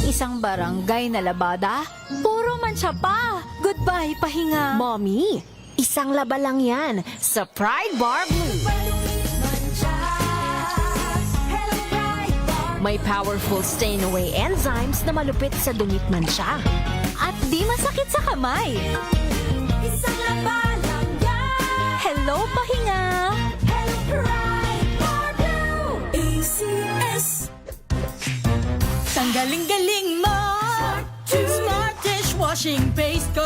Isang barangay na labada? Puro mancha pa! Goodbye, pahinga! Mommy, isang laba lang yan sa Pride Bar Blue. May powerful stain-away enzymes na malupit sa dungit mansya. At di masakit sa kamay! Isang laba lang yan. Hello, pahinga! Hello, Pride Bar Blue. ACS. Tanggaling-galing mo. Smart dishwashing paste ko.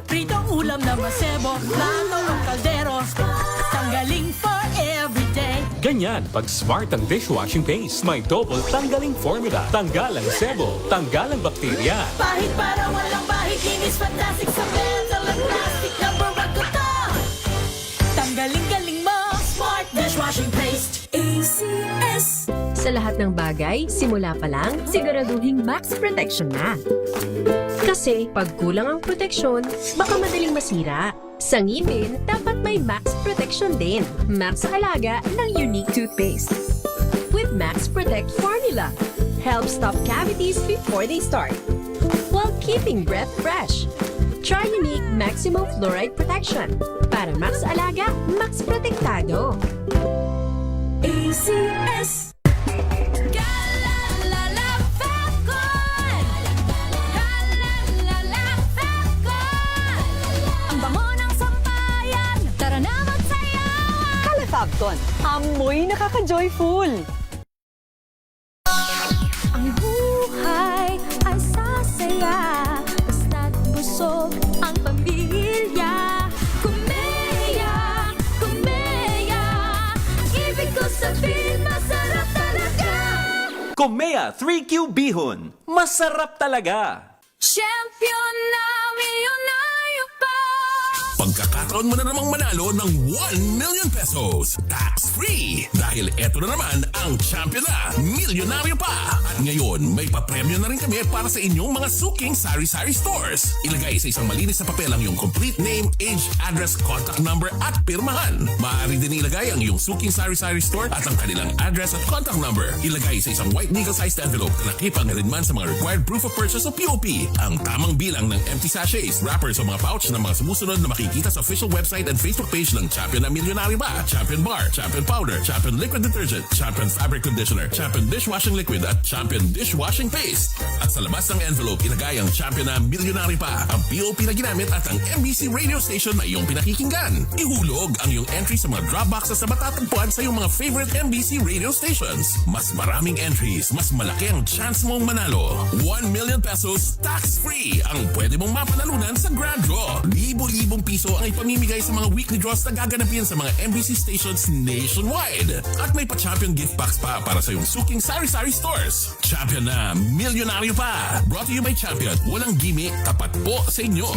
Pritong ulam na masebo, plato o kaldero. Tanggaling for everyday. Ganyan pag smart ang dishwashing paste. May double tanggaling formula. Tanggal ang sebo, tanggal ang bakterya. Pahit para walang bahid, linis fantastic sa metal at plastic. Number one ko to. Tanggaling-galing mo. Smart dishwashing paste. ACS. Sa lahat ng bagay, simula pa lang, siguraduhing max protection na. Kasi pag kulang ang proteksyon, baka madaling masira. Sa ngipin, dapat may max protection din. Max Alaga ng Unique Toothpaste. With Max Protect Formula. Help stop cavities before they start. While keeping breath fresh. Try Unique Maximum Fluoride Protection. Para Max Alaga, Max Protektado. ACS. Galalala Falcon! Galalala Falcon! Ang bango ng sampayan! Tara na magsayawan! Calefabcon, amoy nakaka-joyful. Ang buhay ay sasaya basta't busog ang pamilya. Kumeya, kumeya, ibig ko sabihin masarap talaga. Komea 3Q Bihon. Masarap talaga. Champion na milyonaryo pa. Pagkakataon mo na namang manalo ng 1 million pesos. Tax-free! Dahil eto na naman ang champion na milyonaryo pa. At ngayon, may papremyo na rin kami para sa inyong mga suking sari-sari stores. Ilagay sa isang malinis na papel ang iyong complete name, age, address, contact number at pirmahan. Maaari din ilagay ang iyong suking sari-sari store at ang kanilang address at contact number. Ilagay sa isang white nickel-sized envelope na nakipag-alinman sa mga required proof of purchase o POP. Ang tamang bilang ng empty sachets, wrappers o mga pouch ng mga sumusunod na makikita sa official website and Facebook page ng Champion na Milyonaryo Ba, Champion Bar, Champion Powder, Champion Liquid Detergent, Champion Fabric Conditioner, Champion Dishwashing Liquid at Champion Dishwashing Paste. At sa labas ng envelope, ilagay ang Champion na Milyonaryo Pa, ang POP na ginamit at ang MBC radio station na iyong pinakikinggan. Ihulog ang iyong entry sa mga drop boxes na matatagpuan sa iyong mga favorite MBC radio stations. Mas maraming entries, mas malaki ang chance mong manalo. 1 million pesos tax-free ang pwede mong mapanalunan sa Grand Draw. Libo-libong piso ang ipamimigay sa mga weekly draws na gaganapin sa mga MBC stations nationwide. At may pa-champion gift box pa para sa iyong suking sari-sari stores. Champion na milyonaryo pa. Brought to you by Champion. Walang gimmick, tapat po sa inyo.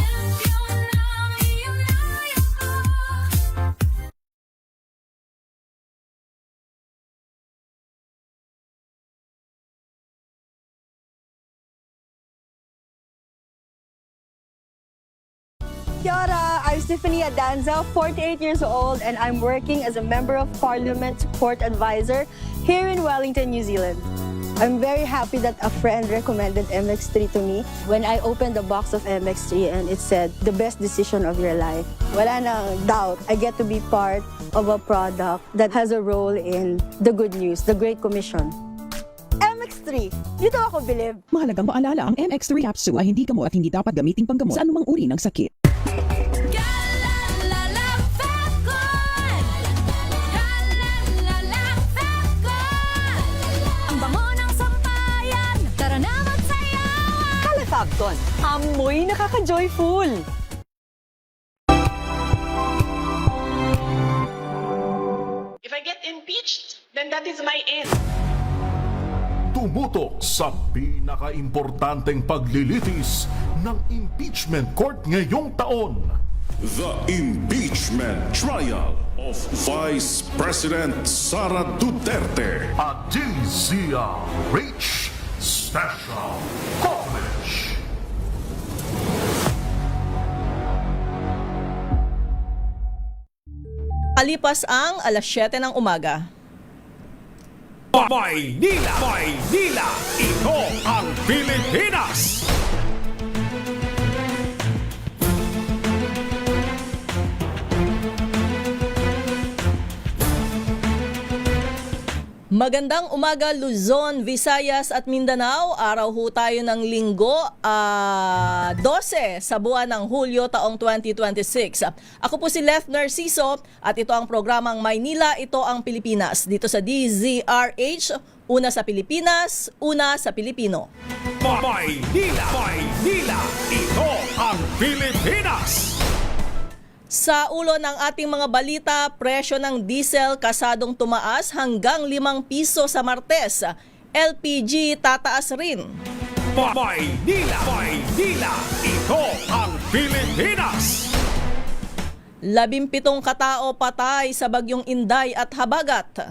Kia ora, I'm Stephanie Adanza, 48 years old, and I'm working as a Member of Parliament Support Advisor here in Wellington, New Zealand. I'm very happy that a friend recommended MX3 to me. When I opened the box of MX3 and it said, the best decision of your life, wala nang doubt, I get to be part of a product that has a role in the good news, the Great Commission. MX3, dito ako bilib. Mahalagang paalala, ang MX3 capsule ay hindi gamot at hindi dapat gamitin panggamot sa anumang uri ng sakit. Galalala Falcon! Galalala Falcon! Ang bango ng sampayan! Tara na magsayawan! Calefabcon, amoy nakaka-joyful. If I get impeached, then that is my end. Tumutok sa pinaka-importanteng paglilitis ng impeachment court ngayong taon. The impeachment trial of Vice President Sara Duterte. At DZRH Special Coverage. Alipas ang 7:00 ng umaga. Maynila, Maynila, ito ang Pilipinas. Magandang umaga Luzon, Visayas at Mindanao. Araw ho tayo ng linggo, 12 sa buwan ng Hulyo taong 2026. Ako po si Lef Narciso at ito ang programang Maynila, ito ang Pilipinas. Dito sa DZRH, una sa Pilipinas, una sa Pilipino. Maynila, Maynila, ito ang Pilipinas. Sa ulo ng ating mga balita, presyo ng diesel kasadong tumaas hanggang 5 piso sa Martes. LPG tataas rin. Maynila, Maynila, ito ang Pilipinas. 17 katao patay sa bagyong Inday at Habagat.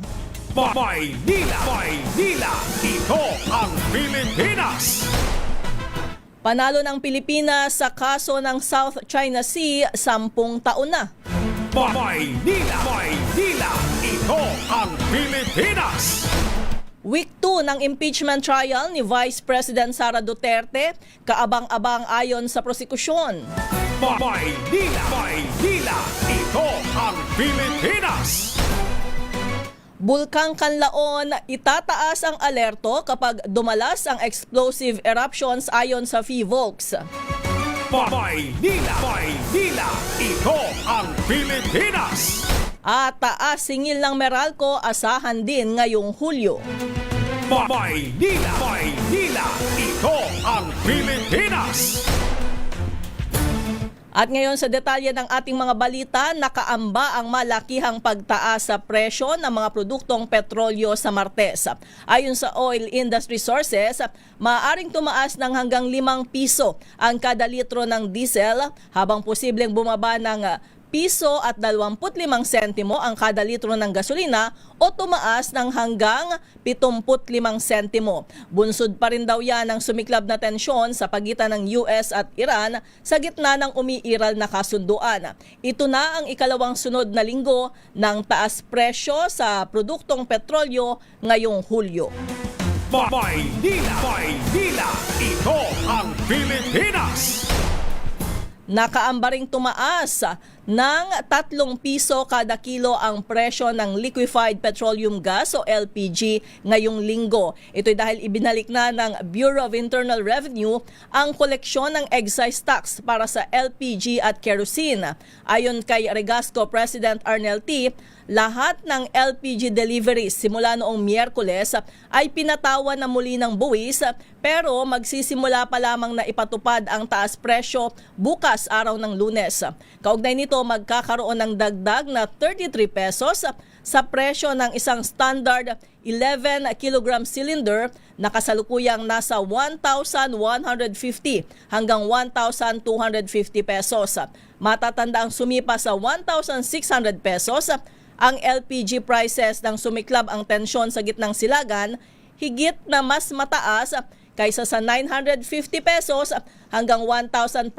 Maynila, Maynila, ito ang Pilipinas. Panalo ng Pilipinas sa kaso ng South China Sea 10 taon na. Maynila, Maynila, ito ang Pilipinas. Week 2 ng impeachment trial ni Vice President Sara Duterte, kaabang-abang ayon sa prosekusyon. Maynila, Maynila, ito ang Pilipinas. Bulkang Kanlaon, itataas ang alerto kapag dumalas ang explosive eruptions ayon sa PHIVOLCS. Maynila, Maynila, ito ang Pilipinas. At taas singil ng Meralco, asahan din ngayong Hulyo. Maynila, Maynila, ito ang Pilipinas. At ngayon sa detalye ng ating mga balita, nakaamba ang malakihang pagtaas sa presyo ng mga produktong petrolyo sa Martes. Ayon sa Oil Industry Sources, maaaring tumaas ng hanggang 5 piso ang kada litro ng diesel habang posibleng bumaba ng piso at 25 sentimo ang kada litro ng gasolina o tumaas ng hanggang 75 sentimo. Bunsod pa rin daw yan ang sumiklab na tensyon sa pagitan ng US at Iran sa gitna ng umiiral na kasunduan. Ito na ang ikalawang sunod na linggo ng taas presyo sa produktong petrolyo ngayong Hulyo. Maynila, Maynila, ito ang Pilipinas. Nakaamba ring tumaas ng 3 piso kada kilo ang presyo ng liquefied petroleum gas o LPG ngayong linggo. Ito'y dahil ibinalik na ng Bureau of Internal Revenue ang koleksyon ng excise tax para sa LPG at kerosene. Ayon kay Regasco President Arnel T., lahat ng LPG deliveries simula noong Miyerkules ay pinatawan na muli ng buwis pero magsisimula pa lamang na ipatupad ang taas presyo bukas araw ng Lunes. Kaugnay nito, magkakaroon ng dagdag na 33 pesos sa presyo ng isang standard 11 kilogram cylinder na kasalukuyang nasa 1,150 hanggang 1,250 pesos. Matatanda ang sumipa sa 1,600 pesos ang LPG prices nang sumiklab ang tensyon sa gitnang silagan, higit na mas mataas kaysa sa 950 pesos hanggang 1,000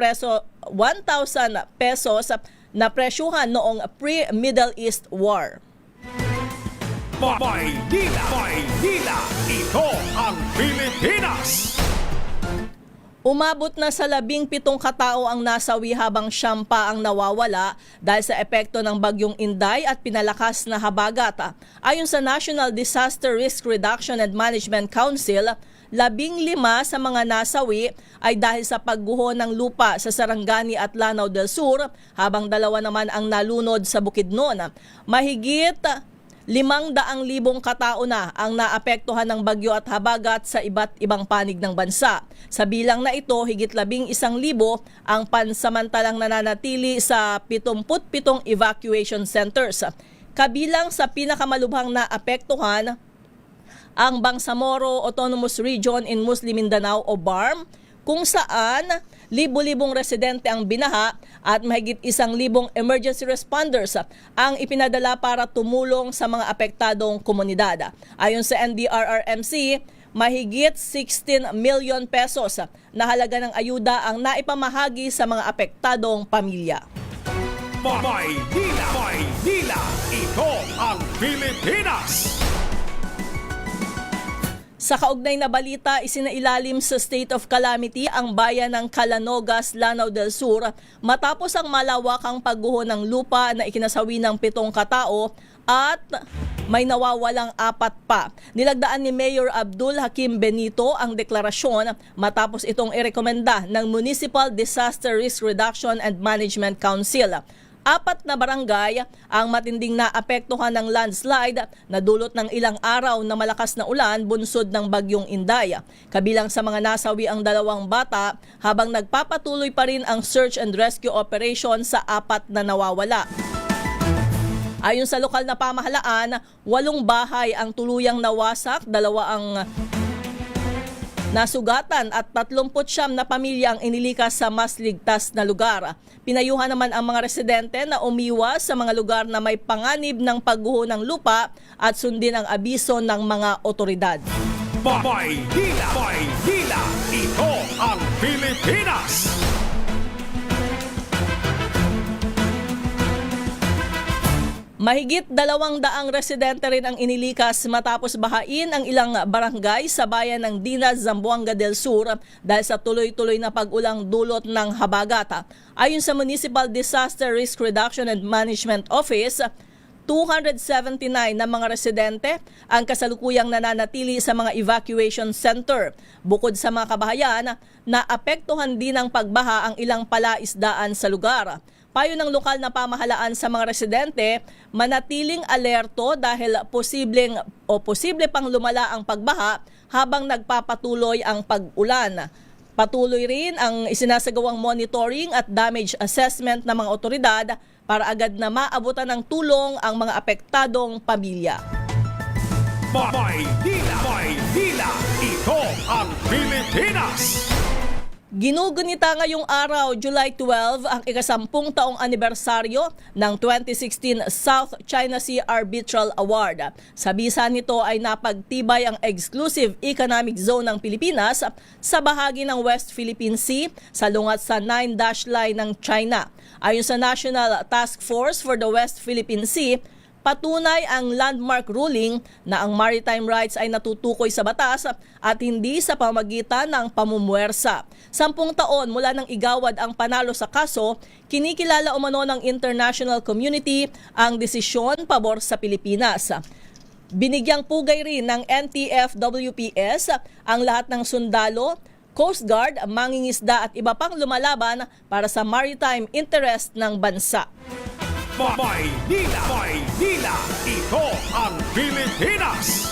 pesos na presyuhan noong pre-Middle East War. Maynila, Maynila, ito ang Pilipinas. Umabot na sa 17 katao ang nasawi habang 9 ang nawawala dahil sa epekto ng bagyong Inday at pinalakas na habagat. Ayon sa National Disaster Risk Reduction and Management Council, 15 sa mga nasawi ay dahil sa pagguho ng lupa sa Sarangani at Lanao del Sur, habang 2 naman ang nalunod sa Bukidnon. Mahigit 500,000 katao na ang naapektuhan ng bagyo at habagat sa iba't ibang panig ng bansa. Sa bilang na ito, higit 11,000 ang pansamantalang nananatili sa 77 evacuation centers. Kabilang sa pinakamalubhang naapektuhan ang Bangsamoro Autonomous Region in Muslim Mindanao o BARM, kung saan libo-libong residente ang binaha at mahigit 1,000 emergency responders ang ipinadala para tumulong sa mga apektadong komunidad. Ayon sa NDRRMC, mahigit 16 million pesos na halaga ng ayuda ang naipamahagi sa mga apektadong pamilya. Maynila, Maynila, ito ang Pilipinas. Sa kaugnay na balita, isinailalim sa state of calamity ang bayan ng Calanogas, Lanao del Sur matapos ang malawakang pagguho ng lupa na ikinasawi ng 7 katao at may nawawalang 4 pa. Nilagdaan ni Mayor Abdul Hakim Benito ang deklarasyon matapos itong irekomenda ng Municipal Disaster Risk Reduction and Management Council. 4 na barangay ang matinding naapektuhan ng landslide na dulot ng ilang araw na malakas na ulan bunsod ng bagyong Inday. Kabilang sa mga nasawi ang 2 bata habang nagpapatuloy pa rin ang search and rescue operation sa 4 na nawawala. Ayon sa lokal na pamahalaan, 8 bahay ang tuluyang nawasak, 2 ang nasugatan at 39 na pamilya ang inilikas sa mas ligtas na lugar. Pinayuhan naman ang mga residente na umiwas sa mga lugar na may panganib ng pagguho ng lupa at sundin ang abiso ng mga otoridad. Maynila, ito ang Pilipinas! Mahigit 200 residente rin ang inilikas matapos bahain ang ilang barangay sa bayan ng Dinas, Zamboanga del Sur dahil sa tuloy-tuloy na pag-ulang dulot ng habagat. Ayon sa Municipal Disaster Risk Reduction and Management Office, 279 na mga residente ang kasalukuyang nananatili sa mga evacuation center. Bukod sa mga kabahayan, naapektuhan din ng pagbaha ang ilang palaisdaan sa lugar. Payo ng lokal na pamahalaan sa mga residente, manatiling alerto dahil posible pang lumala ang pagbaha habang nagpapatuloy ang pag-ulan. Patuloy rin ang isinasagawang monitoring at damage assessment ng mga otoridad para agad na maabutan ng tulong ang mga apektadong pamilya. Maynila, ito ang Pilipinas! Ginugunita ngayong araw, July 12, ang ika-10 taong anibersaryo ng 2016 South China Sea Arbitral Award. Sa bisa nito ay napagtibay ang exclusive economic zone ng Pilipinas sa bahagi ng West Philippine Sea sa lungat sa 9-dash line ng China. Ayon sa National Task Force for the West Philippine Sea, patunay ang landmark ruling na ang maritime rights ay natutukoy sa batas at hindi sa pamagitan ng pamumuwersa. 10 taon mula nang igawad ang panalo sa kaso, kinikilala umano ng international community ang desisyon pabor sa Pilipinas. Binigyang pugay rin ng NTF-WPS ang lahat ng sundalo, Coast Guard, mangingisda at iba pang lumalaban para sa maritime interest ng bansa. Maynila, ito ang Pilipinas!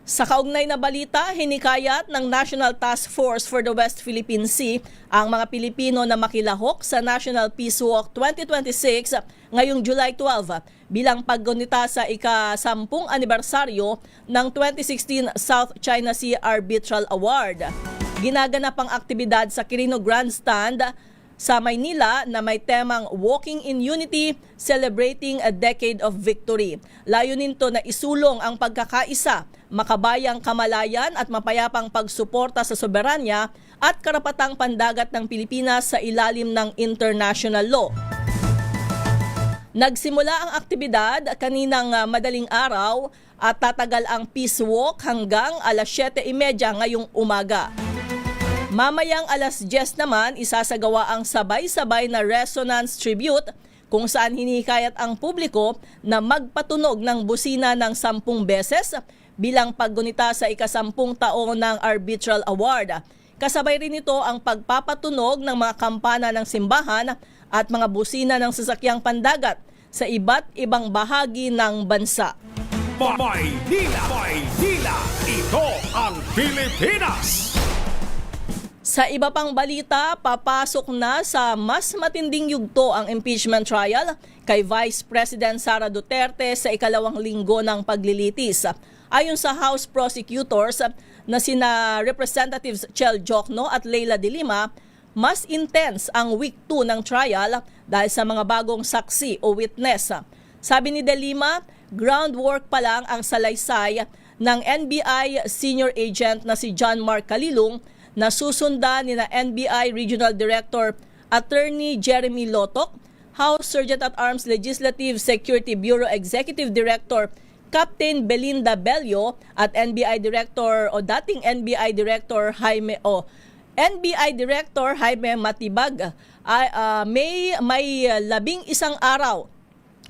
Sa kaugnay na balita, hinikayat ng National Task Force for the West Philippine Sea ang mga Pilipino na makilahok sa National Peace Walk 2026 ngayong July 12 bilang paggunita sa ika-10 anibersaryo ng 2016 South China Sea Arbitral Award. Ginaganap ang aktibidad sa Quirino Grandstand sa Maynila na may temang Walking in Unity, Celebrating a Decade of Victory. Layunin to na isulong ang pagkakaisa, makabayang kamalayan at mapayapang pagsuporta sa soberanya at karapatang pandagat ng Pilipinas sa ilalim ng international law. Nagsimula ang aktibidad kaninang madaling araw at tatagal ang Peace Walk hanggang alas 7:30 ngayong umaga. Mamayang alas 10 naman, isasagawa ang sabay-sabay na resonance tribute kung saan hinikayat ang publiko na magpatunog ng busina ng 10 beses bilang paggunita sa ika-10 taon ng Arbitral Award. Kasabay rin ito ang pagpapatunog ng mga kampana ng simbahan at mga busina ng sasakyang pandagat sa iba't ibang bahagi ng bansa. Maynila, ito ang Pilipinas! Sa iba pang balita, papasok na sa mas matinding yugto ang impeachment trial kay Vice President Sara Duterte sa ika-2 linggo ng paglilitis. Ayon sa House Prosecutors na sina Representatives Chel Jokno at Leila de Lima, mas intense ang week 2 ng trial dahil sa mga bagong saksi o witness. Sabi ni de Lima, groundwork pa lang ang salaysay ng NBI senior agent na si John Mark Calilong na susundan ni na NBI Regional Director Attorney Jeremy Lotok, House Sergeant at Arms Legislative Security Bureau Executive Director Captain Belinda Bello at NBI Director o dating NBI Director Jaime Matibag ay may 11 araw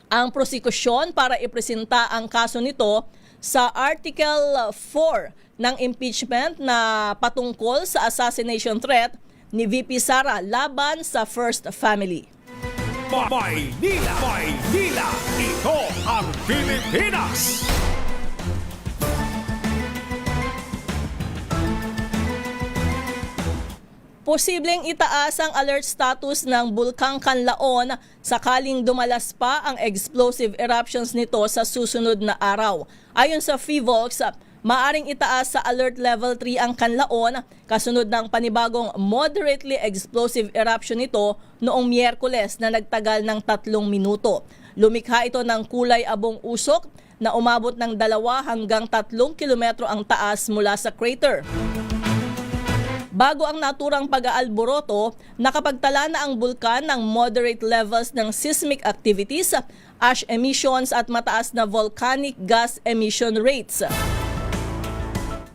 ang prosekusyon para ipresenta ang kaso nito sa Article 4 ng impeachment na patungkol sa assassination threat ni VP Sara laban sa First Family. Maynila, ito ang Pilipinas. Posibleng itaas ang alert status ng Bulkang Kanlaon sakaling dumalas pa ang explosive eruptions nito sa susunod na araw. Ayon sa PHIVOLCS, maaring itaas sa alert level 3 ang Kanlaon kasunod ng panibagong moderately explosive eruption nito noong Miyerkules na nagtagal ng 3 minuto. Lumikha ito ng kulay abong usok na umabot ng 2 hanggang 3 kilometro ang taas mula sa crater. Bago ang naturang pag-aalboroto, nakapagtala na ang bulkan ng moderate levels ng seismic activities, ash emissions at mataas na volcanic gas emission rates.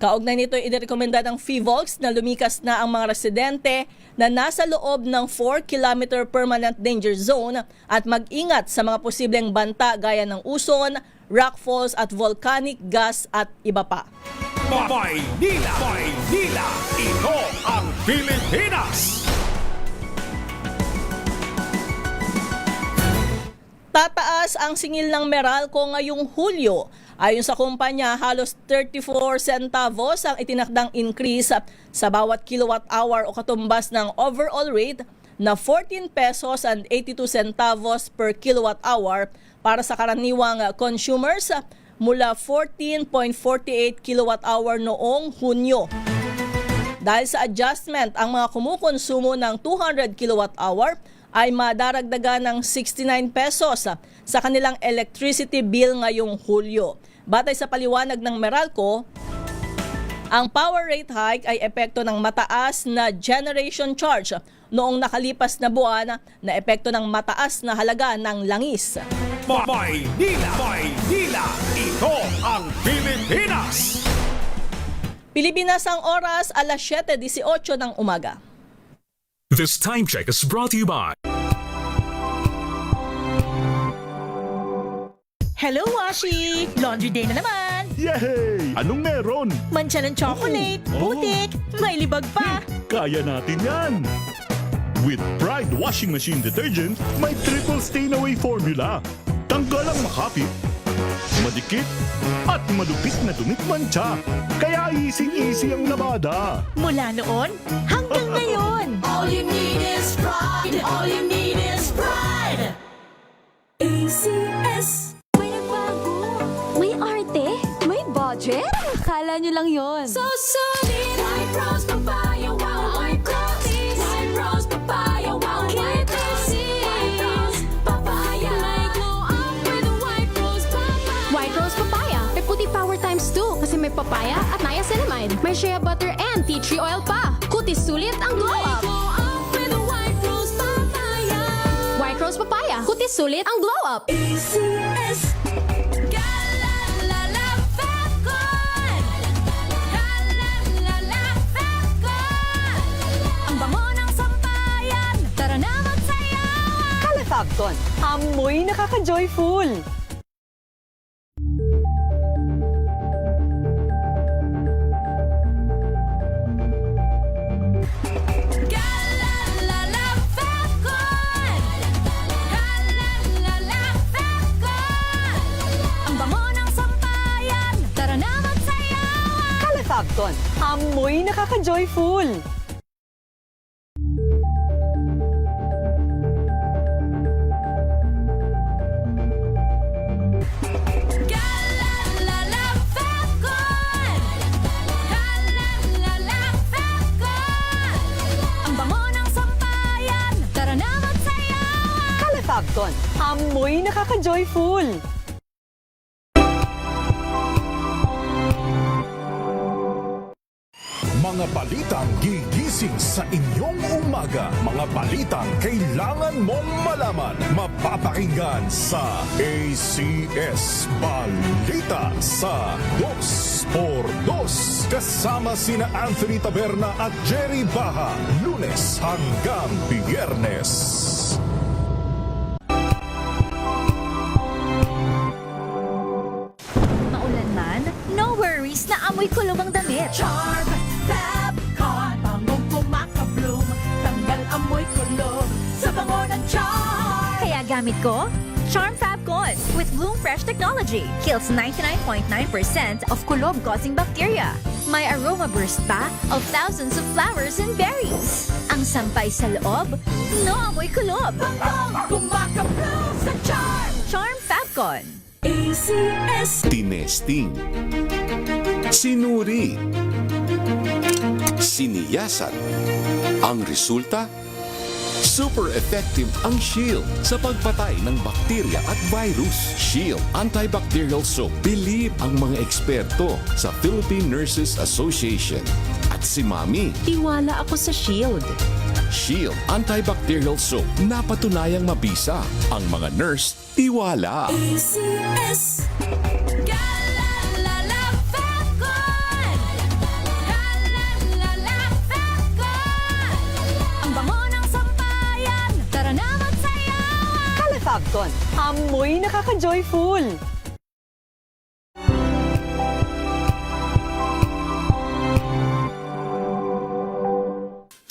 Kaugnay nito, inirekomenda ng PHIVOLCS na lumikas na ang mga residente na nasa loob ng 4-kilometer permanent danger zone at mag-ingat sa mga posibleng banta gaya ng uson, rockfalls at volcanic gas at iba pa. Maynila, ito ang Pilipinas. Tataas ang singil ng Meralco ngayong Hulyo. Ayon sa kumpanya, halos 34 centavos ang itinakdang increase sa bawat kilowatt hour o katumbas ng overall rate na 14 pesos and 82 centavos per kilowatt hour para sa karaniwang consumers mula 14.48 kilowatt hour noong Hunyo. Dahil sa adjustment, ang mga kumukonsumo ng 200 kilowatt hour ay madaragdagan ng 69 pesos sa kanilang electricity bill ngayong Hulyo. Batay sa paliwanag ng Meralco, ang power rate hike ay epekto ng mataas na generation charge noong nakalipas na buwan na epekto ng mataas na halaga ng langis. Maynila, ito ang Pilipinas. Pilipinas ang oras, alas 7:18 ng umaga. This time check is brought to you by Hello, Washi! Laundry day na naman! Yay! Anong meron? Mancha ng chocolate, putik, may libag pa! Kaya natin yan! With Pride Washing Machine Detergent, may triple stain-away formula. Tanggal ang makapit, madikit, at malupit na dumit mancha. Kaya easy-easy ang labada. Mula noon hanggang ngayon! All you need is pride. All you need is pride. ACS. May nagbago. May arte. May budget. Akala nyo lang yon. So solid. White Rose Papaya. Wow. White Rose. White Rose Papaya. Wow. White Rose. White Rose Papaya. May glow up with a White Rose Papaya. White Rose Papaya. May puti power times 2 kasi may papaya at niacinamide. May shea butter and tea tree oil pa. Kutis sulit ang glow up. Glow up with a White Rose Papaya. White Rose Papaya. Kutis sulit ang glow up. ACS. Galalala Fecon. Galalala Fecon. Ang bango ng sampayan. Tara na magsayawan. Calefacton, amoy nakaka-joyful. Galalala Fecon. Galalala Fecon. Ang bango ng sampayan. Tara na magsayawan. Calefacton, amoy nakaka-joyful. Galalala Fecon. Galalala Fecon. Ang bango ng sampayan. Tara na magsayawan. Calefacton, amoy nakaka-joyful. Mga Mga balitang gigising sa inyong umaga. Mga balitang kailangan mong malaman. Mapapakinggan sa ACS Balita sa 2x2. Kasama sina Anthony Taberna at Jerry Baha. Lunes hanggang Biyernes. Maulan man, no worries na amoy kulob ang damit. Charm Fabcon, bangong kumakabloom, tanggal amoy kulob sa bango ng Charm. Kaya gamit ko, Charm Fabcon with Bloom Fresh technology. Kills 99.9% of kulob-causing bacteria. May aroma burst pa of thousands of flowers and berries. Ang sampay sa loob, no amoy kulob. Bangong kumakabloom sa Charm. Charm Fabcon. ACS. Tinesting, sinuri, siniyasan. Ang resulta? Super effective ang Shield sa pagpatay ng bakterya at virus. Shield Antibacterial Soap. Believe ang mga eksperto sa Philippine Nurses Association. At si Mami. Tiwala ako sa Shield. Shield Antibacterial Soap. Napatunayang mabisa. Ang mga nurse, tiwala. ACS. Galalala Fabcon. Galalala Fabcon. Ang bango ng sampayan. Tara na magsayawan. Kala Fabcon, amoy nakaka-joyful.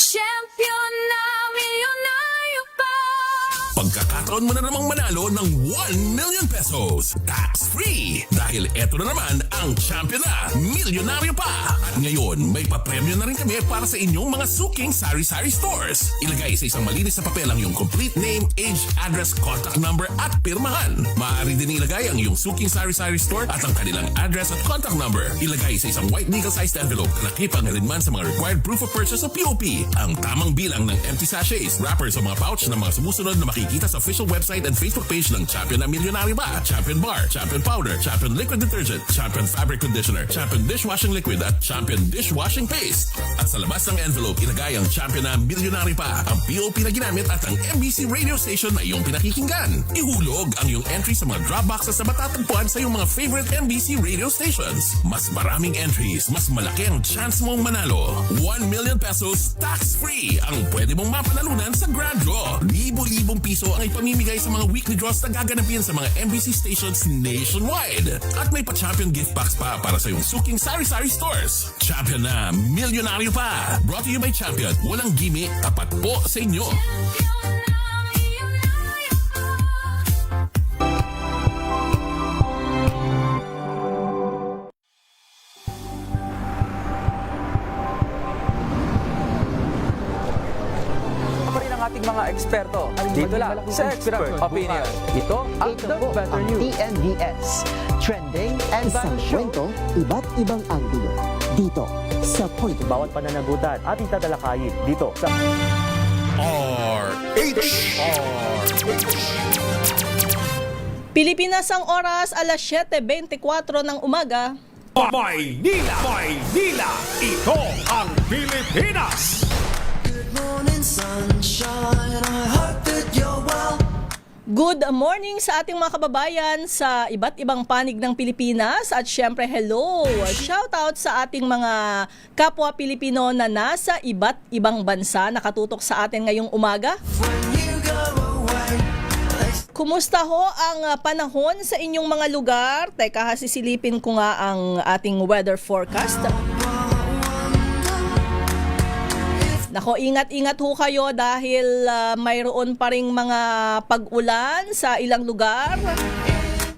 Champion na milyonaryo pa. Pagkakataon mo na namang manalo ng 1 million pesos. Tax-free! Dahil eto na naman ang champion na milyonaryo pa. At ngayon, may papremyo na rin kami para sa inyong mga suking sari-sari stores. Ilagay sa isang malinis na papel ang iyong complete name, age, address, contact number at pirmahan. Maaari din ilagay ang iyong suking sari-sari store at ang kanilang address at contact number. Ilagay sa isang white nickel-sized envelope na nakipag-alinman sa mga required proof of purchase o POP. Ang tamang bilang ng empty sachets, wrappers o mga pouch ng mga sumusunod na makikita sa official website and Facebook page ng Champion na Milyonaryo Ba, Champion Bar, Champion Powder, Champion Liquid Detergent, Champion Fabric Conditioner, Champion Dishwashing Liquid at Champion Dishwashing Paste. At sa labas ng envelope, ilagay ang Champion na Milyonaryo Pa, ang POP na ginamit at ang MBC radio station na iyong pinakikinggan. Ihulog ang iyong entry sa mga drop boxes na matatagpuan sa iyong mga favorite MBC radio stations. Mas maraming entries, mas malaki ang chance mong manalo. 1 million pesos tax-free ang pwede mong mapanalunan sa Grand Draw. Libo-libong piso ang ipamimigay sa mga weekly draws na gaganapin sa mga MBC stations nationwide. At may pa-champion gift box pa para sa iyong suking sari-sari stores. Champion na milyonaryo pa. Brought to you by Champion. Walang gimmick, tapat po sa inyo. Ating mga eksperto dito lang sa Expert Opinion. Ito ang The Better News. TNVS, trending and isang kwento, iba't ibang anggulo. Dito sa Point. Bawat pananagutan ating tatalakayin dito sa Pilipinas ang oras, alas 7:24 ng umaga. Maynila! Maynila! Ito ang Pilipinas! Good morning sa ating mga kababayan sa iba't ibang panig ng Pilipinas at syempre hello! Shout out sa ating mga kapwa Pilipino na nasa iba't ibang bansa nakatutok sa atin ngayong umaga. Kumusta ho ang panahon sa inyong mga lugar? Teka, sisilipin ko nga ang ating weather forecast. Nako, ingat-ingat ho kayo dahil mayroon pa ring mga pag-ulan sa ilang lugar.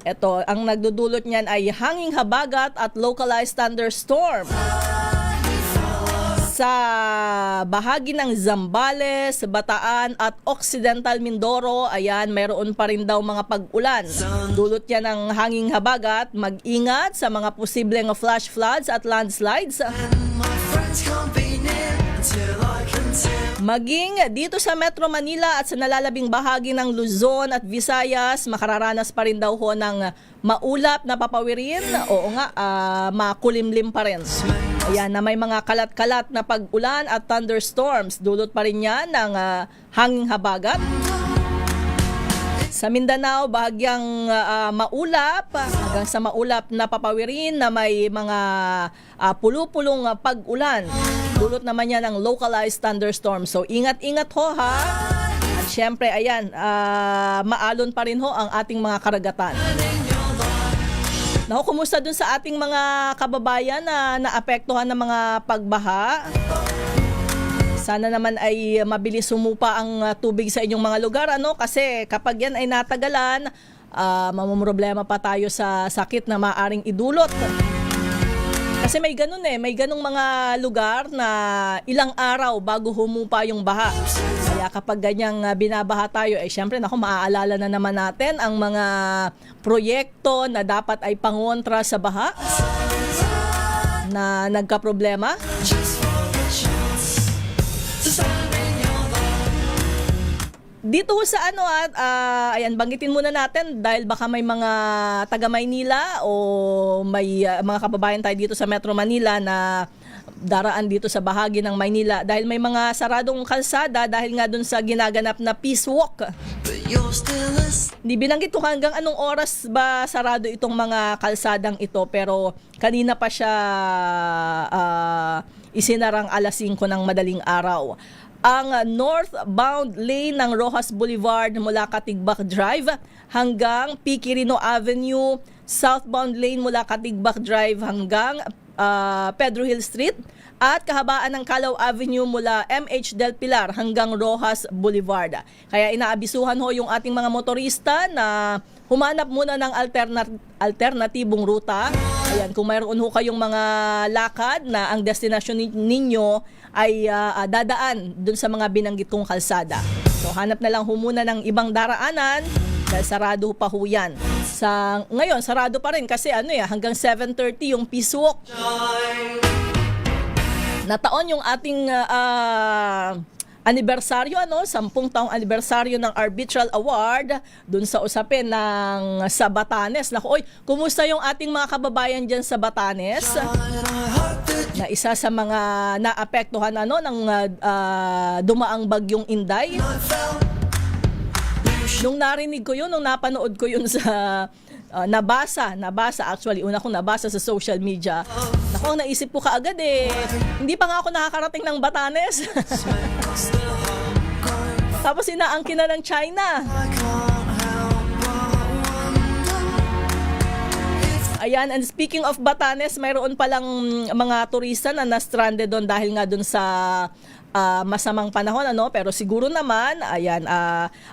Ito, ang nagdudulot niyan ay hanging habagat at localized thunderstorm. Sa bahagi ng Zambales, Bataan at Occidental Mindoro, ayan, mayroon pa rin daw mga pag-ulan. Dulot yan ng hanging habagat, mag-ingat sa mga posibleng flash floods at landslides. Maging dito sa Metro Manila at sa nalalabing bahagi ng Luzon at Visayas, makararanas pa rin daw ho ng maulap na papawirin. Oo nga, makulimlim pa rin. Ayan, na may mga kalat-kalat na pag-ulan at thunderstorms. Dulot pa rin yan ng hanging habagat. Sa Mindanao, bahagyang maulap, hanggang sa maulap na papawirin na may mga pulupulong pag-ulan. Dulot naman yan ng localized thunderstorms. So ingat-ingat ho ha. At syempre, ayan, maalon pa rin ho ang ating mga karagatan. Naku, kumusta dun sa ating mga kababayan na naapektuhan ng mga pagbaha? Sana naman ay mabilis sumupa ang tubig sa inyong mga lugar, ano? Kasi kapag yan ay natagalan, mamumroblema pa tayo sa sakit na maaring idulot. Kasi may ganun may ganung mga lugar na ilang araw bago humupa yung baha. Kaya kapag ganyang binabaha tayo, syempre, maaalala na naman natin ang mga proyekto na dapat ay pangontra sa baha na nagkaproblema. Dito sa ayan, banggitin muna natin dahil baka may mga taga Maynila o may mga kababayan tayo dito sa Metro Manila na daraan dito sa bahagi ng Maynila dahil may mga saradong kalsada dahil nga dun sa ginaganap na peace walk. Hindi binanggit ko hanggang anong oras ba sarado itong mga kalsadang ito, pero kanina pa siya isinarang alas 5 ng madaling araw. Ang northbound lane ng Rojas Boulevard mula Katigbak Drive hanggang Piquirino Avenue, southbound lane mula Katigbak Drive hanggang Pedro Hill Street, at kahabaan ng Calao Avenue mula MH Del Pilar hanggang Rojas Boulevard. Kaya inaabisuhan ho yung ating mga motorista na humanap muna ng alternatibong ruta. Ayan, kung mayroon ho kayong mga lakad na ang destinasyon ninyo ay dadaan dun sa mga binanggit kong kalsada. So hanap na lang ho muna ng ibang daraanan dahil sarado pa ho yan. Ngayon, sarado pa rin kasi hanggang 7:30 yung peace walk. Nataon yung ating anibersaryo, 10 taong anibersaryo ng Arbitral Award dun sa usapin ng sa Batanes. Naku, kumusta yung ating mga kababayan dyan sa Batanes? Na isa sa mga naapektuhan ng dumaang bagyong Inday. Nung narinig ko yun, nung napanood ko yun sa nabasa actually, una kong nabasa sa social media. Naku, ang naisip ko kaagad hindi pa nga ako nakakarating ng Batanes. Tapos inaangkin na ng China. Ayan, and speaking of Batanes, mayroon palang mga turista na na-stranded doon dahil nga doon sa masamang panahon, pero siguro naman, ayan,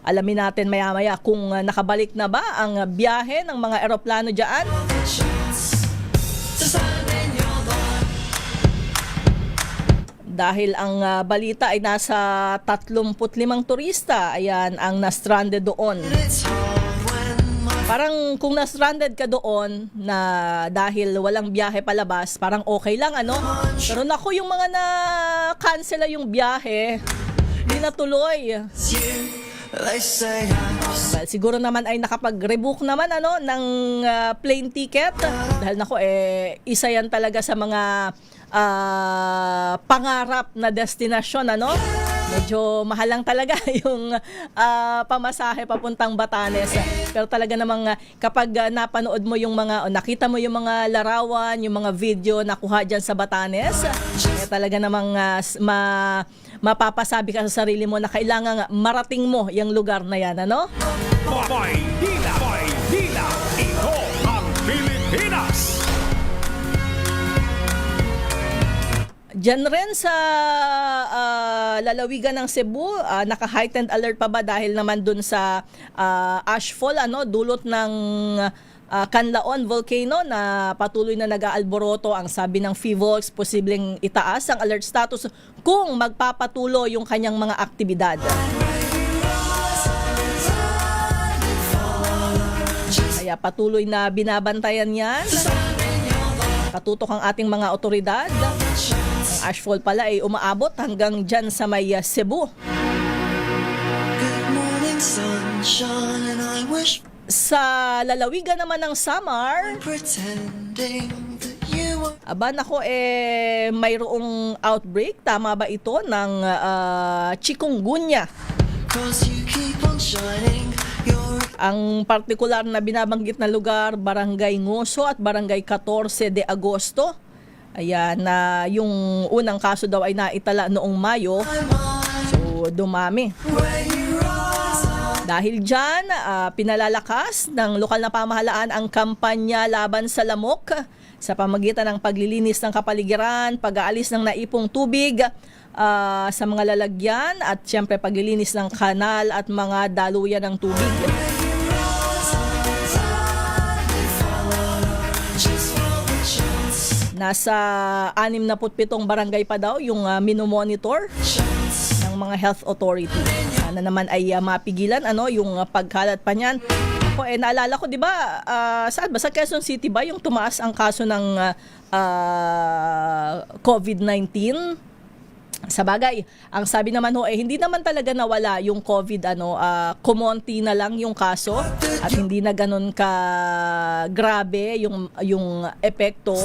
alamin natin maya-maya kung nakabalik na ba ang biyahe ng mga eroplano dyan. Dahil ang balita ay nasa 35 turista, ayan, ang na-stranded doon. Parang kung na-stranded ka doon na dahil walang biyahe palabas, parang okay lang, Pero naku, yung mga na-cancela yung biyahe, hindi natuloy. Well, siguro naman ay nakapag-rebook naman ng plane ticket. Dahil naku, isa yan talaga sa mga pangarap na destinasyon, Medyo mahal lang talaga yung pamasahe papuntang Batanes. Pero talaga namang kapag napanood mo yung nakita mo yung mga larawan, yung mga video na kuha dyan sa Batanes, talaga namang mapapasabi ka sa sarili mo na kailangan marating mo yung lugar na yan, Maynila, ito ang Pilipinas! Diyan rin sa lalawigan ng Cebu, naka-heightened alert pa ba dahil naman dun sa ashfall, dulot ng Canlaon Volcano na patuloy na nag-aalboroto. Ang sabi ng PHIVOLCS, posibleng itaas ang alert status kung magpapatuloy yung kanyang mga aktibidad. Kaya patuloy na binabantayan yan. Katutok ang ating mga otoridad. Ang ashfall pala ay umaabot hanggang dyan sa may Cebu. Sa lalawigan naman ng Samar, Aba nako, mayroong outbreak, tama ba ito, ng chikungunya. Ang partikular na binabanggit na lugar, Barangay Ngoso at Barangay 14 de Agosto. Ayan, na yung unang kaso daw ay naitala noong Mayo. So, dumami. Dahil dyan, pinalalakas ng lokal na pamahalaan ang kampanya laban sa lamok sa pamagitan ng paglilinis ng kapaligiran, pag-aalis ng naipong tubig sa mga lalagyan at siyempre paglilinis ng kanal at mga daluyan ng tubig. Nasa 67 barangay pa daw yung minomonitor ng mga health authority. Sana naman ay mapigilan yung pagkalat pa niyan. Ako, naalala ko, di ba, saan ba? Sa Quezon City ba yung tumaas ang kaso ng COVID-19? Sa bagay, ang sabi naman hindi naman talaga nawala yung COVID, kumonti na lang yung kaso at hindi na ganun ka grabe yung epekto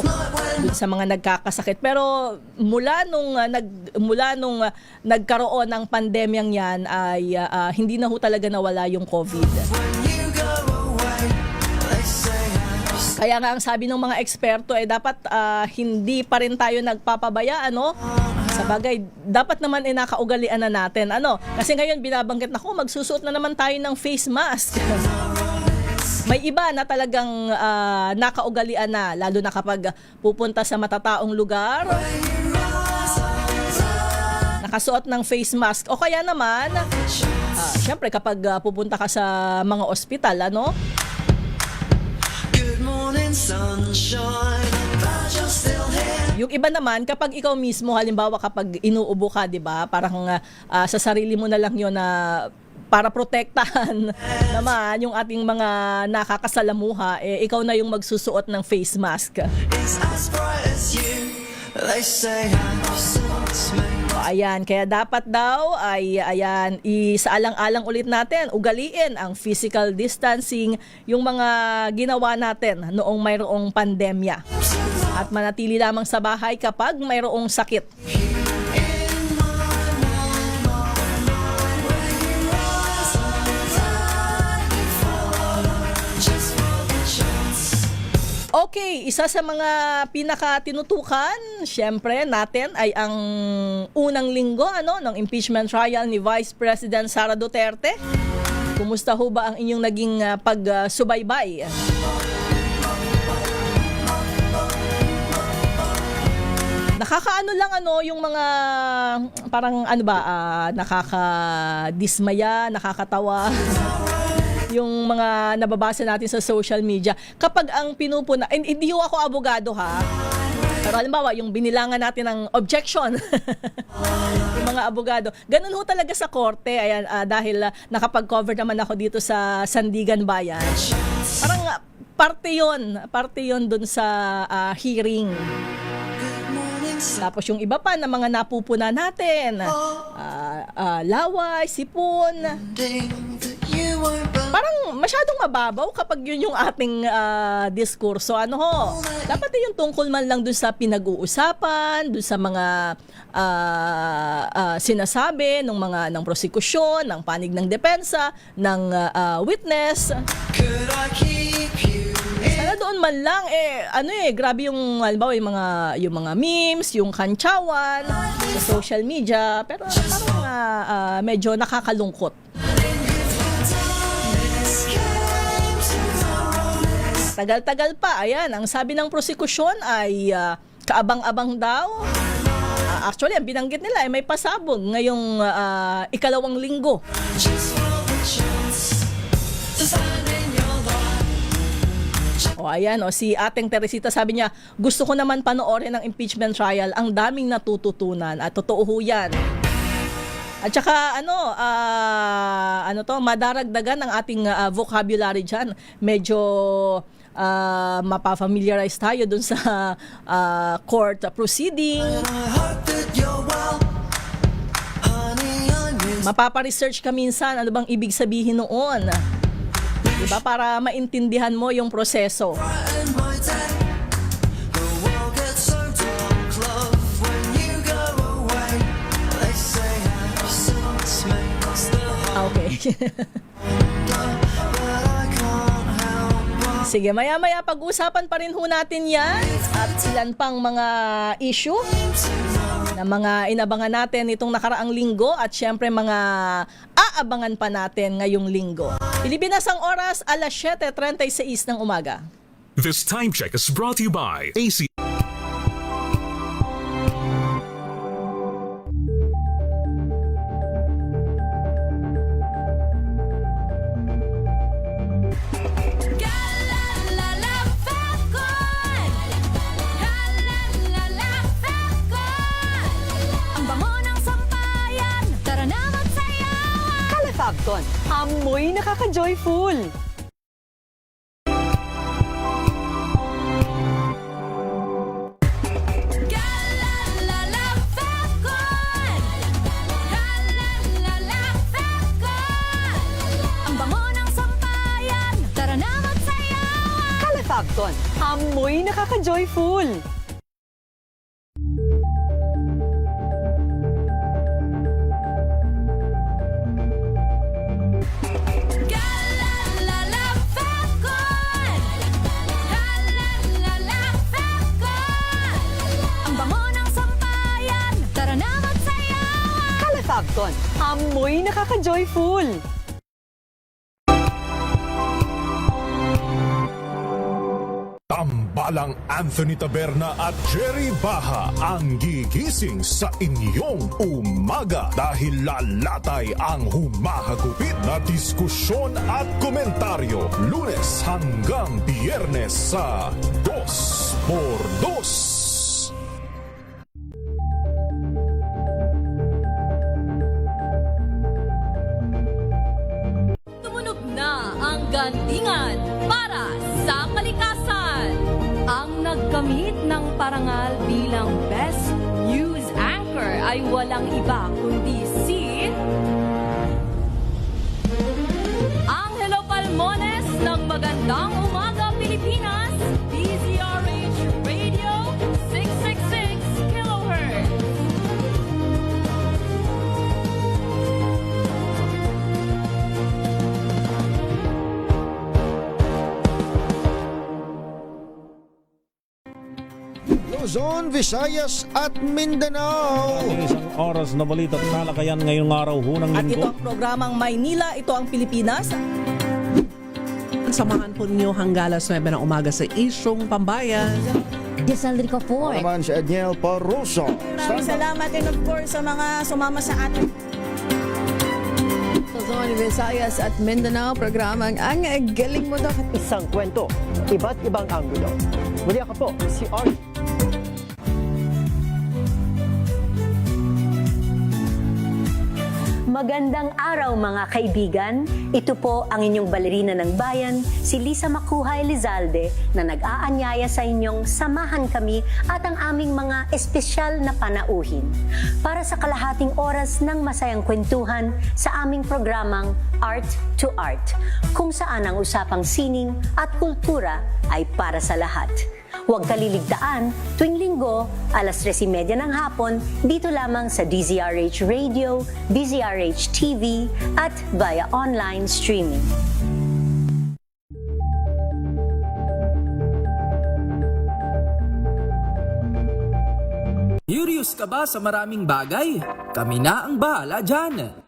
dun sa mga nagkakasakit. Pero mula nung nagkaroon ng pandemyang yan ay hindi na talaga nawala yung COVID. Kaya nga ang sabi ng mga eksperto dapat hindi pa rin tayo nagpapabaya, Sa bagay, dapat naman nakaugalian na natin. Kasi ngayon binabanggit na magsusuot na naman tayo ng face mask. May iba na talagang nakaugalian na, lalo na kapag pupunta sa matataong lugar. Nakasuot ng face mask. O kaya naman, syempre kapag pupunta ka sa mga ospital, Good morning, sunshine. Yung iba naman, kapag ikaw mismo, halimbawa kapag inuubo ka, di ba? Parang sa sarili mo na lang yun na para protektahan naman yung ating mga nakakasalamuha, ikaw na yung magsusuot ng face mask. Ayan, kaya dapat daw ay isaalang-alang ulit natin, ugaliin ang physical distancing, yung mga ginawa natin noong mayroong pandemya. At manatili lamang sa bahay kapag mayroong sakit. Okay, isa sa mga pinaka-tinutukan, syempre natin ay ang unang linggo ng impeachment trial ni Vice President Sara Duterte. Kumusta ho ba ang inyong naging pagsubaybay? Nakakaano lang yung mga parang nakakadismaya, nakakatawa. Yung mga nababasa natin sa social media. Kapag ang pinupuna, hindi ho ako abogado ha. Pero halimbawa, yung binilangan natin ng objection. Yung mga abogado. Ganun ho talaga sa korte. Ayan, dahil nakapag-cover naman ako dito sa Sandigan Bayan. Parang parte yon dun sa hearing. Tapos yung iba pa na mga napupuna natin, laway, sipon, parang masyadong mababaw kapag yun yung ating diskurso. Dapat yung tungkol man lang dun sa pinag-uusapan, dun sa mga sinasabi ng prosekusyon, ng panig ng depensa, ng witness. Sana doon man lang grabe yung halimbawa yung mga memes, yung kantsawan sa social media, pero parang medyo nakakalungkot. Tagal-tagal pa, ayan, ang sabi ng prosekusyon ay kaabang-abang daw. Actually, ang binanggit nila ay may pasabog ngayong ikalawang linggo. Ayan, si Ating Teresita sabi niya, gusto ko naman panoorin ng impeachment trial, ang daming natututunan at totoo ho yan. At saka madaragdagan ang ating vocabulary dyan. Medyo mapafamiliarize tayo dun sa court proceeding. Mapaparesearch ka minsan, ano bang ibig sabihin noon? Diba? Para maintindihan mo yung proseso. Sige, maya-maya pag-usapan pa rin ho natin yan at ilan pang mga issue na mga inabangan natin itong nakaraang linggo at syempre mga aabangan pa natin ngayong linggo. Pilipinas ang oras, alas 7:36 ng umaga. This time check is brought to you by AC. Fabcon, amoy nakaka-joyful! Ang bango ng sampayan, tara na magsayawan! Fabcon, amoy nakaka-joyful! Fabcon, amoy nakaka-joyful! Tambalang Anthony Taberna at Jerry Baha ang gigising sa inyong umaga dahil lalatay ang humahagupit na diskusyon at komentaryo Lunes hanggang Biyernes sa 2x2. Gandingan para sa kalikasan. Ang nagkamit ng parangal bilang Best News Anchor ay walang iba kundi si Angelo Palmones ng Magandang Umaga Pilipinas, DZRH Radio 666 kHz. Luzon, Visayas at Mindanao. Isang oras na balita at talakayan ngayong araw ng linggo. At ito ang programang Maynila, ito ang Pilipinas. Samahan po ninyo hanggang alas 9 ng umaga sa Isyong Pambayan. Giselle Rico po. Naman si Edniel Parroso. Maraming salamat and of course sa mga sumama sa atin. Luzon, Visayas at Mindanao, programang Ang Galing Mo Daw. Isang kwento, iba't ibang anggulo. Muli ako po, si Arnie. Magandang araw mga kaibigan. Ito po ang inyong balerina ng bayan, si Lisa Makuhay Lizalde, na nag-aanyaya sa inyong samahan kami at ang aming mga espesyal na panauhin para sa kalahating oras ng masayang kwentuhan sa aming programang Art to Art, kung saan ang usapang sining at kultura ay para sa lahat. Huwag kaliligtaan, tuwing linggo, alas 3:30 ng hapon, dito lamang sa DZRH Radio, DZRH TV, at via online streaming. Curious ka ba sa maraming bagay? Kami na ang bahala dyan.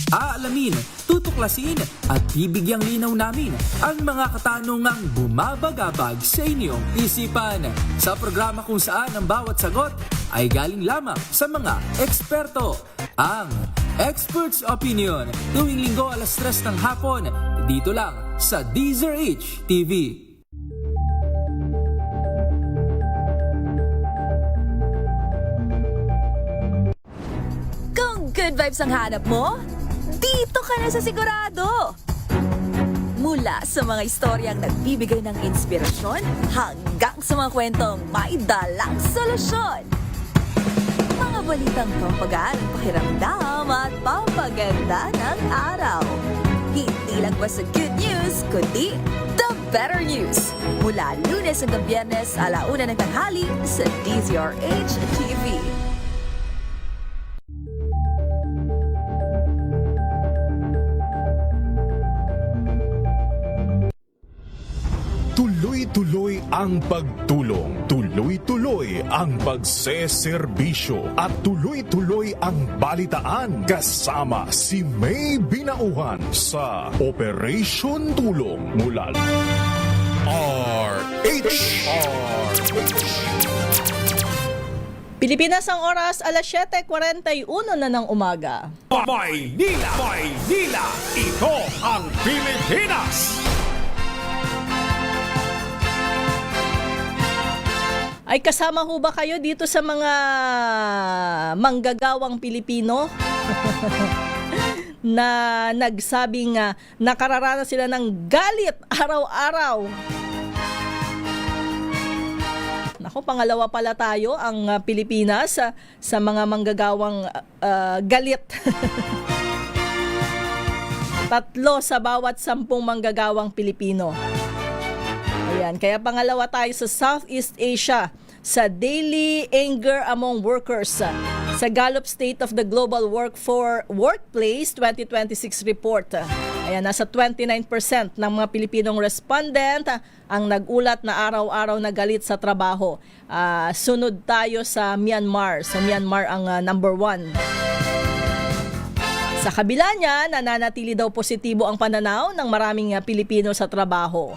Aalamin, tutuklasin at bibigyang linaw namin ang mga katanungang bumabagabag sa inyong isipan sa programa kung saan ang bawat sagot ay galing lamang sa mga eksperto. Ang Expert's Opinion, tuwing linggo alas 3 ng hapon, dito lang sa DZRH TV. Kung good vibes ang hanap mo, dito ka na sa sigurado! Mula sa mga istoryang nagbibigay ng inspirasyon hanggang sa mga kwentong may dalang solusyon. Mga balitang pampagaan ang pakiramdam at pampaganda ng araw. Hindi lang ba sa good news, kundi the better news. Mula Lunes hanggang Biyernes, 1:00 ng tanghali sa DZRH TV. tuloy-tuloy ang pagtulong, tuloy-tuloy ang pagseserbisyo at tuloy-tuloy ang balitaan kasama si May Binauhan sa Operation Tulong mula RH. Pilipinas ang oras, alas 7:41 na ng umaga. Maynila! Maynila! Ito ang Pilipinas! Ay kasama ho ba kayo dito sa mga manggagawang Pilipino? Na nagsabing nakararanas sila ng galit araw-araw. Naku, pangalawa pala tayo ang Pilipinas sa mga manggagawang galit. 3 sa bawat 10 manggagawang Pilipino. Ayan, kaya pangalawa tayo sa Southeast Asia sa Daily Anger Among Workers sa Gallup State of the Global Workplace 2026 report. Ayan, nasa 29% ng mga Pilipinong respondent ang nagulat na araw-araw na galit sa trabaho. Sunod tayo sa Myanmar. Sa Myanmar ang number 1. Sa kabila niya, nananatili daw positibo ang pananaw ng maraming Pilipino sa trabaho.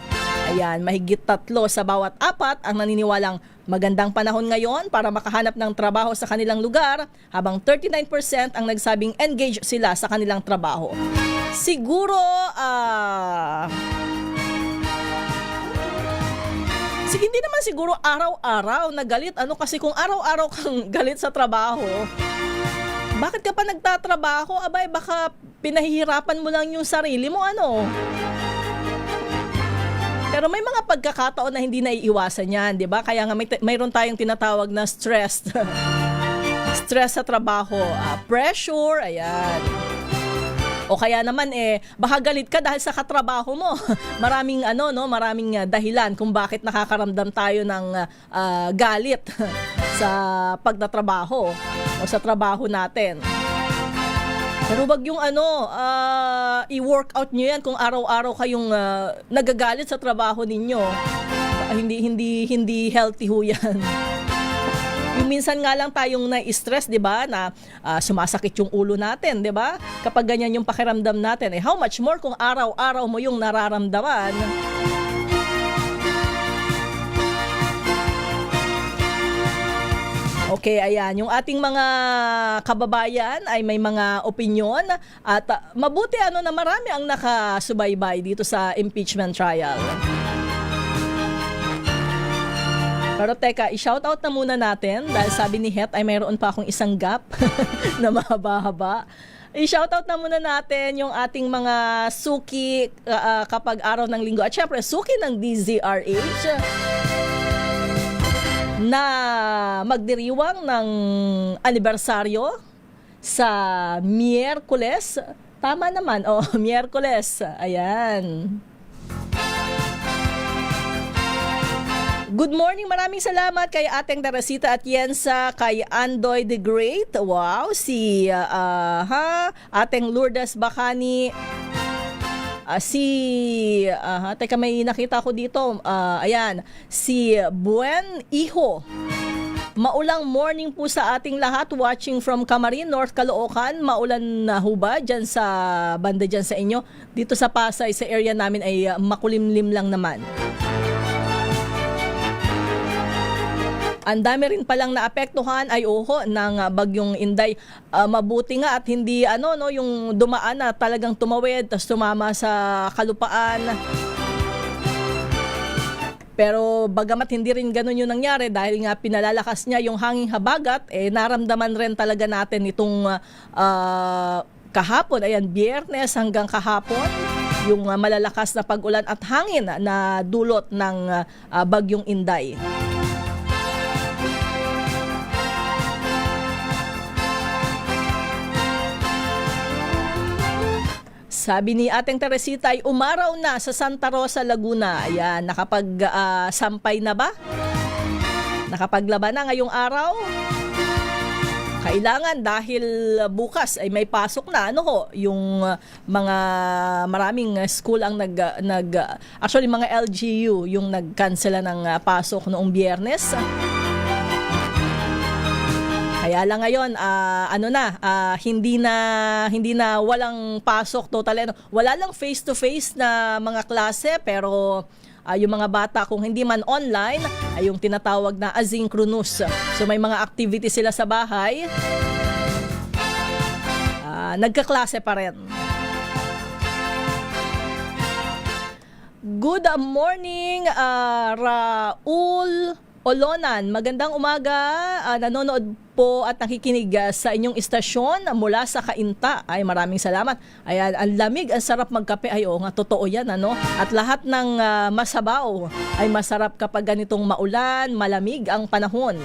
Ayan, mahigit 3 sa bawat 4 ang naniniwalang magandang panahon ngayon para makahanap ng trabaho sa kanilang lugar, habang 39% ang nagsabing engaged sila sa kanilang trabaho. Siguro, hindi naman siguro araw-araw na galit. Kasi kung araw-araw kang galit sa trabaho, bakit ka pa nagtatrabaho? Abay, baka pinahihirapan mo lang yung sarili mo, Pero may mga pagkakataon na hindi naiiwasan yan, di ba? Kaya nga mayroon tayong tinatawag na stress. Stress sa trabaho, pressure, ayan. O kaya naman baka galit ka dahil sa katrabaho mo. Maraming maraming dahilan kung bakit nakakaramdam tayo ng galit sa pagtatrabaho o sa trabaho natin. Pero wag yung i-workout nyo yan kung araw-araw kayong nagagalit sa trabaho ninyo. Hindi healthy ho yan. Yung minsan nga lang tayong na-stress, 'di ba, na sumasakit yung ulo natin, 'di ba? Kapag ganyan yung pakiramdam natin, how much more kung araw-araw mo yung nararamdaman. Okay, ayan. Yung ating mga kababayan ay may mga opinyon at mabuti na marami ang nakasubaybay dito sa impeachment trial. Pero teka, i-shoutout na muna natin dahil sabi ni Het ay mayroon pa akong isang gap na mahaba-haba. I-shoutout na muna natin yung ating mga suki kapag araw ng linggo at syempre suki ng DZRH na magdiriwang ng anibersaryo sa Miyerkules. Tama naman, Miyerkules. Ayan. Good morning, maraming salamat kay Ateng Teresita at Yensa, kay Andoy the Great. Wow, si Ateng Lourdes Bacani. Teka, may nakita ko dito. Ayan, si Buen Iho. Maulang morning po sa ating lahat watching from Camarin, North Caloocan. Maulan na ho ba dyan sa banda dyan sa inyo? Dito sa Pasay, sa area namin ay makulimlim lang naman. Ang dami rin palang naapektuhan ng bagyong Inday. Mabuti nga at hindi yung dumaan na talagang tumawid tapos tumama sa kalupaan. Pero bagamat hindi rin ganun yung nangyari dahil nga pinalalakas niya yung hanging habagat, naramdaman rin talaga natin itong kahapon, Biyernes hanggang kahapon, yung malalakas na pag-ulan at hangin na dulot ng bagyong Inday. Sabi ni Ateng Teresita ay umaraw na sa Santa Rosa, Laguna. Ayan, nakapag-sampay na ba? Nakapaglaba na ngayong araw? Kailangan dahil bukas ay may pasok na yung mga maraming school ang actually mga LGU yung nagkansela ng pasok noong Biyernes. Kaya lang ngayon hindi na walang pasok totally. Wala lang face to face na mga klase pero yung mga bata kung hindi man online ay yung tinatawag na asynchronous. So may mga activity sila sa bahay. Nagkaklase pa rin. Good morning, Raul Olonan. Magandang umaga. Nanonood po at nakikinig sa inyong istasyon mula sa Cainta. Ay, maraming salamat. Ayan, ang lamig, ang sarap magkape. Ay, oo nga, totoo yan, At lahat ng masabaw ay masarap kapag ganitong maulan, malamig ang panahon.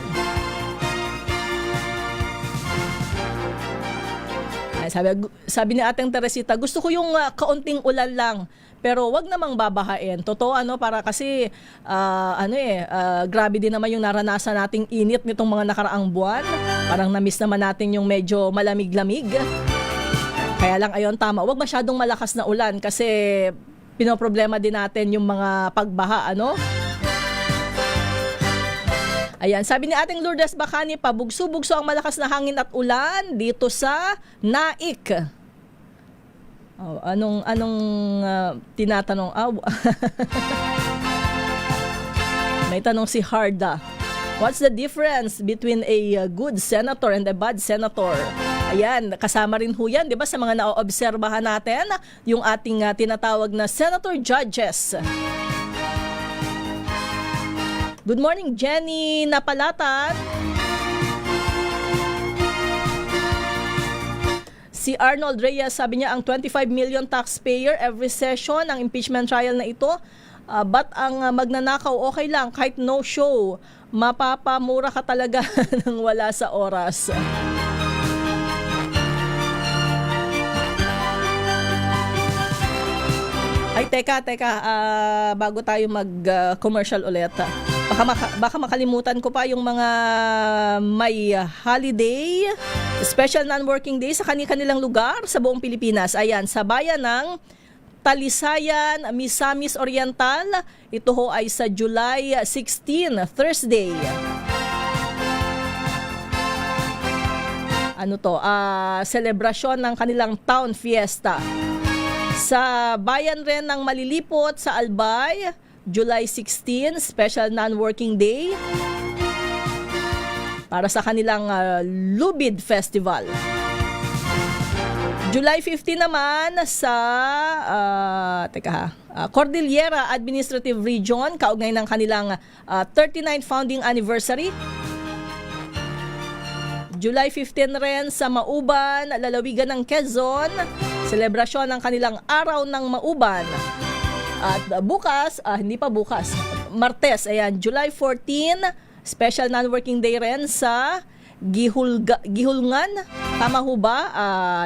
Ay, sabi ni Ateng Teresita, gusto ko yung kaunting ulan lang. Pero wag namang babahain. Totoo para kasi grabe din naman yung naranasan nating init nitong mga nakaraang buwan. Parang na-miss naman natin yung medyo malamig-lamig. Kaya lang ayon tama, wag masyadong malakas na ulan kasi pinoproblema din natin yung mga pagbaha, Ayan, sabi ni ating Lourdes Bacani, pabugso-bugso ang malakas na hangin at ulan dito sa Naik. Anong tinatanong? May tanong si Harda. What's the difference between a good senator and a bad senator? Ayan, kasama rin ho yan, di ba, sa mga naoobserbahan natin, yung ating tinatawag na senator judges. Good morning, Jenny Napalatan. Si Arnold Reyes, sabi niya, ang 25 million taxpayer every session, ang impeachment trial na ito, but ang magnanakaw, okay lang, kahit no show, mapapamura ka talaga nang wala sa oras. Ay, teka, bago tayo mag-commercial ulit, baka makalimutan ko pa yung mga may holiday, special non-working day sa kanilang lugar sa buong Pilipinas. Ayan, sa bayan ng Talisayan, Misamis Oriental, ito ho ay sa July 16, Thursday. Selebrasyon ng kanilang town fiesta. Sa bayan rin ng Malilipot sa Albay, July 16, special non-working day para sa kanilang Lubid Festival. July 15 naman sa Cordillera Administrative Region, kaugnay ng kanilang 39th founding anniversary. July 15 rin sa Mauban, lalawigan ng Quezon, selebrasyon ng kanilang Araw ng Mauban. At bukas, hindi pa bukas, Martes, ayan, July 14, special non-working day rin sa Gihulngan, tama ho ba?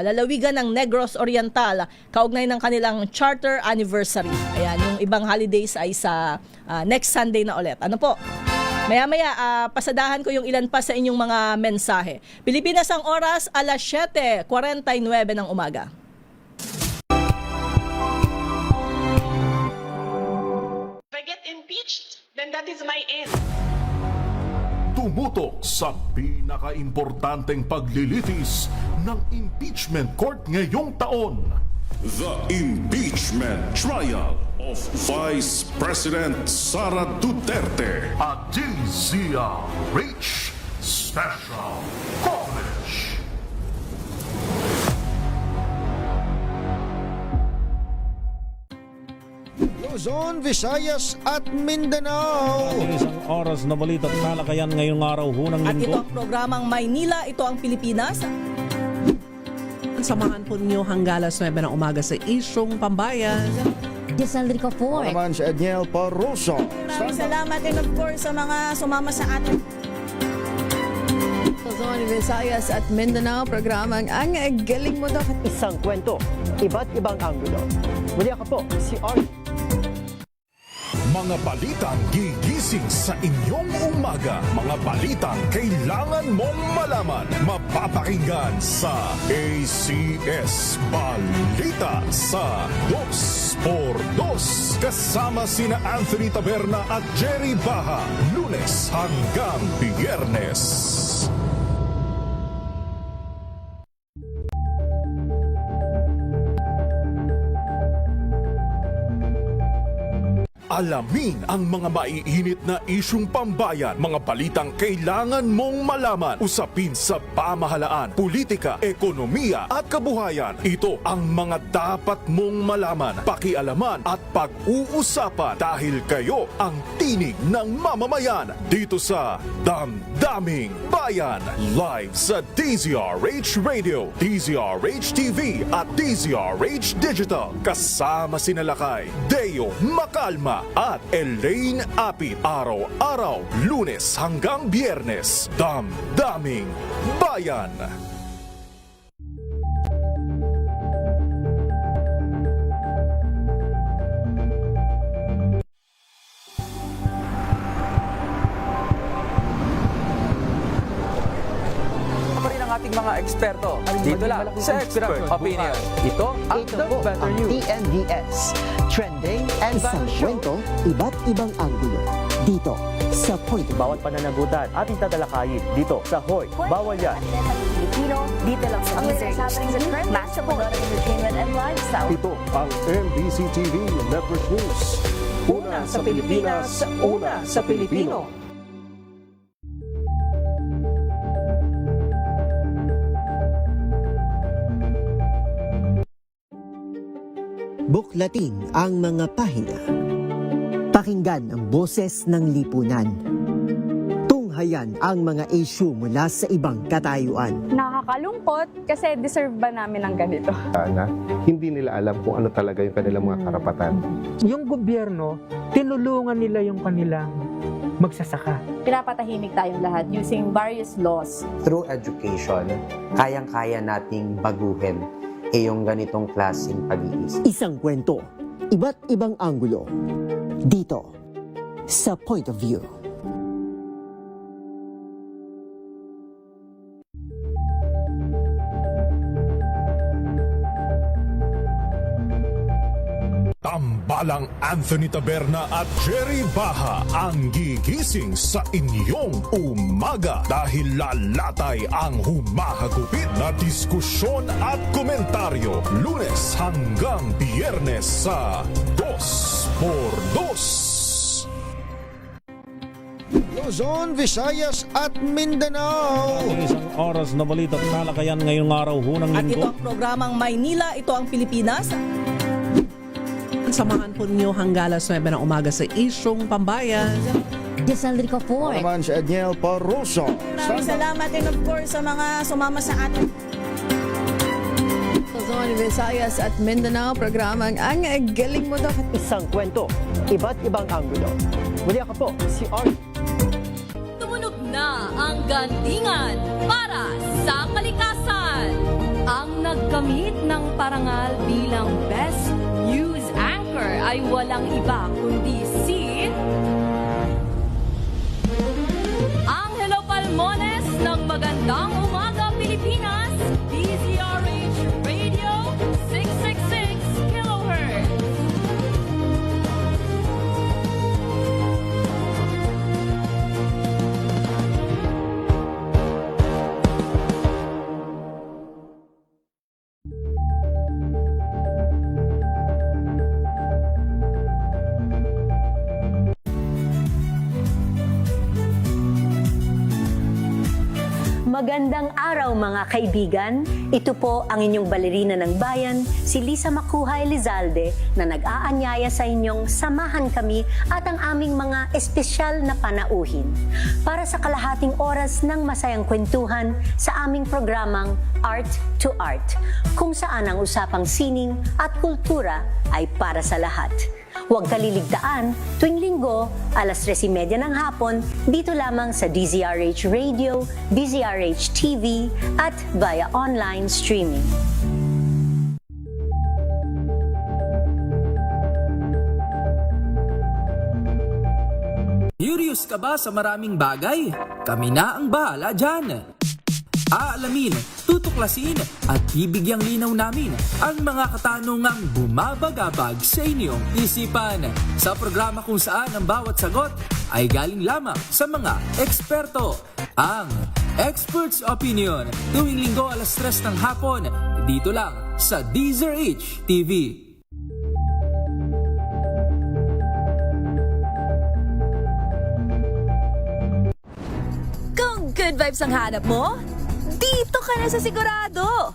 Lalawigan ng Negros Oriental, kaugnay ng kanilang charter anniversary. Ayan, yung ibang holidays ay sa next Sunday na ulit. Ano po? Maya-maya, pasadahan ko yung ilan pa sa inyong mga mensahe. Pilipinas ang oras, alas 7:49 ng umaga. If I get impeached, then that is my end. Tumutok sa pinaka-importanteng paglilitis ng impeachment court ngayong taon. The Impeachment Trial of Vice President Sara Duterte at DZRH Special Coverage. Luzon, Visayas at Mindanao. Isang oras na balita at talakayan ngayong araw ng At ito linggo. ang programang Maynila, ito ang Pilipinas. Samahan po ninyo hanggang alas 9 ng umaga sa Isyong Pambayan. Desaldrico po. Naman si Edniel Paruso. Maraming salamat and of course sa mga sumama sa atin. Luzon, Visayas at Mindanao, programang Ang Galing Mo Daw. Isang kwento, iba't ibang anggulo. Muli ako po, si Art. Mga balitang gigising sa inyong umaga. Mga balitang kailangan mong malaman. Mapapakinggan sa ACS Balita sa 2x2. Kasama sina Anthony Taberna at Jerry Baha. Lunes hanggang Biyernes. Alamin ang mga maiinit na isyung pambayan, mga balitang kailangan mong malaman, usapin sa pamahalaan, politika, ekonomiya at kabuhayan. Ito ang mga dapat mong malaman, pakialaman at pag-uusapan dahil kayo ang tinig ng mamamayan dito sa Damdaming Bayan. Live sa DZRH Radio, DZRH TV at DZRH Digital. Kasama sina Lakay, Deo Macalma at Elaine Apit. Araw-araw, Lunes hanggang Biyernes. Damdaming Bayan. Ating mga eksperto dito lang sa Expert Opinion. Ito ang The Better News. TNVS. Trending and Isang kwento, iba't ibang anggulo. Dito sa Point. Bawat pananagutan ating tatalakayin dito sa Hoy. Bawal yan. Pilipino, dito lang sa DZRH. Mass Manora Entertainment and Lifestyle. Ito ang MBC TV Network News. Una sa Pilipinas, una sa Pilipino. Buklatin ang mga pahina. Pakinggan ang boses ng lipunan. Tunghayan ang mga issue mula sa ibang katayuan. Nakakalungkot kasi deserve ba namin ng ganito? Na hindi nila alam kung ano talaga yung kanilang mga karapatan. Yung gobyerno, tinulungan nila yung kanilang magsasaka. Pinapatahimik tayong lahat using various laws. Through education, kayang-kaya nating baguhin yung ganitong klaseng pag-iisip. Isang kwento, iba't ibang anggulo. Dito sa Point of View. Tambalang Anthony Taberna at Jerry Baha ang gigising sa inyong umaga dahil lalatay ang humahagupit na diskusyon at komentaryo. Lunes hanggang Biyernes sa 2x2. Luzon, Visayas at Mindanao. Isang oras na balita at talakayan ngayong araw ng At ito linggo. ang programang Maynila, ito ang Pilipinas. Samahan po ninyo hanggang alas 9 ng umaga sa isyung pambayan. Desaldrico po. Naman si Edniel Parroso. Maraming salamat and of course sa mga sumama sa atin. Luzon, Visayas at Mindanao, programang Ang Galing Mo Daw. Isang kwento, iba't ibang anggulo. Muli ako po, si Art. Tumunog na ang gandingan para sa kalikasan. Ang nagkamit ng parangal bilang Best News Anchor ay walang iba kundi si Angelo Palmones ng Magandang Umaga Pilipinas, DZRH Radio 666 kHz. Magandang araw mga kaibigan. Ito po ang inyong balerina ng bayan, si Lisa Macuhay Lizalde, na nag-aanyaya sa inyong samahan kami at ang aming mga espesyal na panauhin para sa kalahating oras ng masayang kwentuhan sa aming programang Art to Art, kung saan ang usapang sining at kultura ay para sa lahat. Huwag kaliligtaan, tuwing linggo, alas 3:30 ng hapon, dito lamang sa DZRH Radio, DZRH TV, at via online streaming. Curious ka ba sa maraming bagay? Kami na ang bahala dyan. Aalamin, tutuklasin at bibigyang linaw namin ang mga katanungang bumabagabag sa inyong isipan. Sa programa kung saan ang bawat sagot ay galing lamang sa mga eksperto. Ang Expert's Opinion, tuwing linggo 3:00 ng hapon, dito lang sa DZRH TV. Kung good vibes ang hanap mo, dito ka na sa sigurado.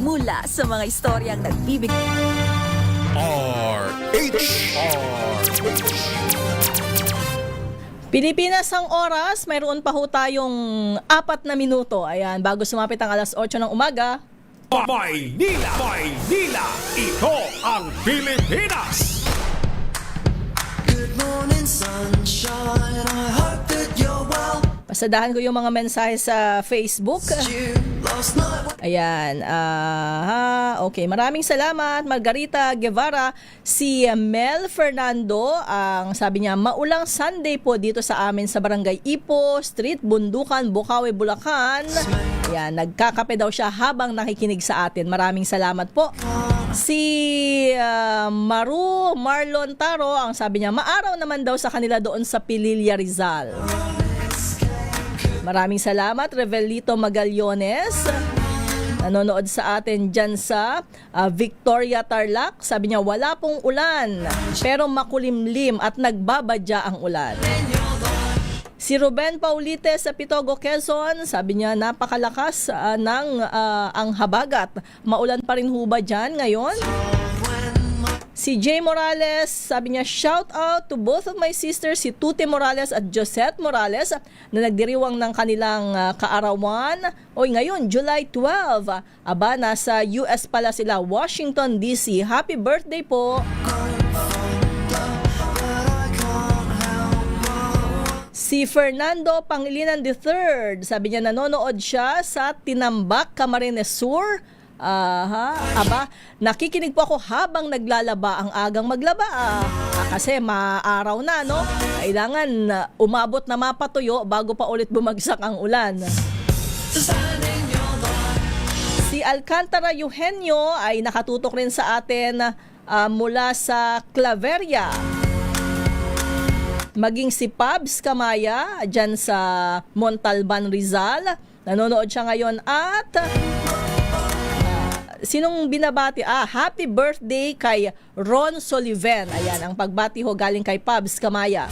Mula sa mga istoryang nagbibigay Pilipinas ang oras, mayroon pa ho tayong 4 na minuto. Ayan, bago sumapit ang 8:00 ng umaga. Maynila! Maynila! Ito ang Pilipinas! Good morning, sunshine. I hope that you're well. Pasadahan ko yung mga mensahe sa Facebook. Ayan. Okay, maraming salamat. Margarita Guevara. Si Mel Fernando, ang sabi niya, maulang Sunday po dito sa amin sa Barangay Ipo, Street, Bundukan, Bukawi, Bulacan. Ayan, nagkakape daw siya habang nakikinig sa atin. Maraming salamat po. Si Marlon Taro, ang sabi niya, maaraw naman daw sa kanila doon sa Pililla, Rizal. Maraming salamat, Revelito Magallones. Nanonood sa atin dyan sa Victoria Tarlac. Sabi niya, wala pong ulan, pero makulimlim at nagbabadya ang ulan. Si Ruben Paulite sa Pitogo, Quezon. Sabi niya, napakalakas ng ang habagat. Maulan pa rin ho ba dyan ngayon? Si Jay Morales, sabi niya, shout out to both of my sisters, si Tuti Morales at Josette Morales, na nagdiriwang ng kanilang kaarawan. Oy, ngayon, July 12. Aba, nasa US pala sila, Washington, D.C. Happy birthday po! Si Fernando Pangilinan III, sabi niya, nanonood siya sa Tinambak, Camarines Sur. Aba, nakikinig po ako habang naglalaba. Ang agang maglaba kasi maaraw na, no? Kailangan umabot na mapatuyo bago pa ulit bumagsak ang ulan. Si Alcantara Eugenio ay nakatutok rin sa atin mula sa Claveria. Maging si Pabs Kamaya dyan sa Montalban, Rizal. Nanonood siya ngayon at sinong binabati? Happy birthday kay Ron Soliven. Ayan, ang pagbati ho galing kay Pabs Kamaya.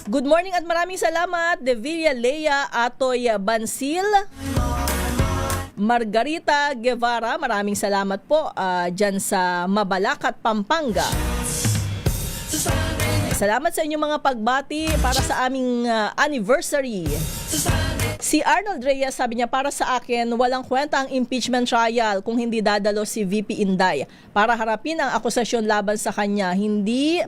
Good morning at maraming salamat, Devilla Lea Atoy Bansil. Margarita Guevara, maraming salamat po dyan sa Mabalacat, Pampanga. Salamat sa inyong mga pagbati para sa aming anniversary. Si Arnold Reyes, sabi niya, para sa akin, walang kwenta ang impeachment trial kung hindi dadalo si VP Inday para harapin ang akusasyon laban sa kanya. Hindi,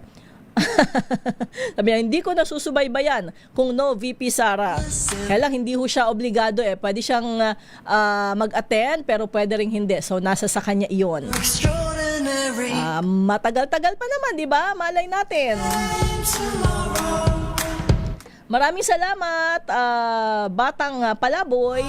sabi niya, hindi ko nasusubaybayan kung no VP Sara. Kaya lang, hindi ho siya obligado Pwede siyang mag-attend, pero pwede rin hindi. So, nasa sa kanya iyon. Matagal-tagal pa naman, di ba? Malay natin. Maraming salamat, Batang Palaboy.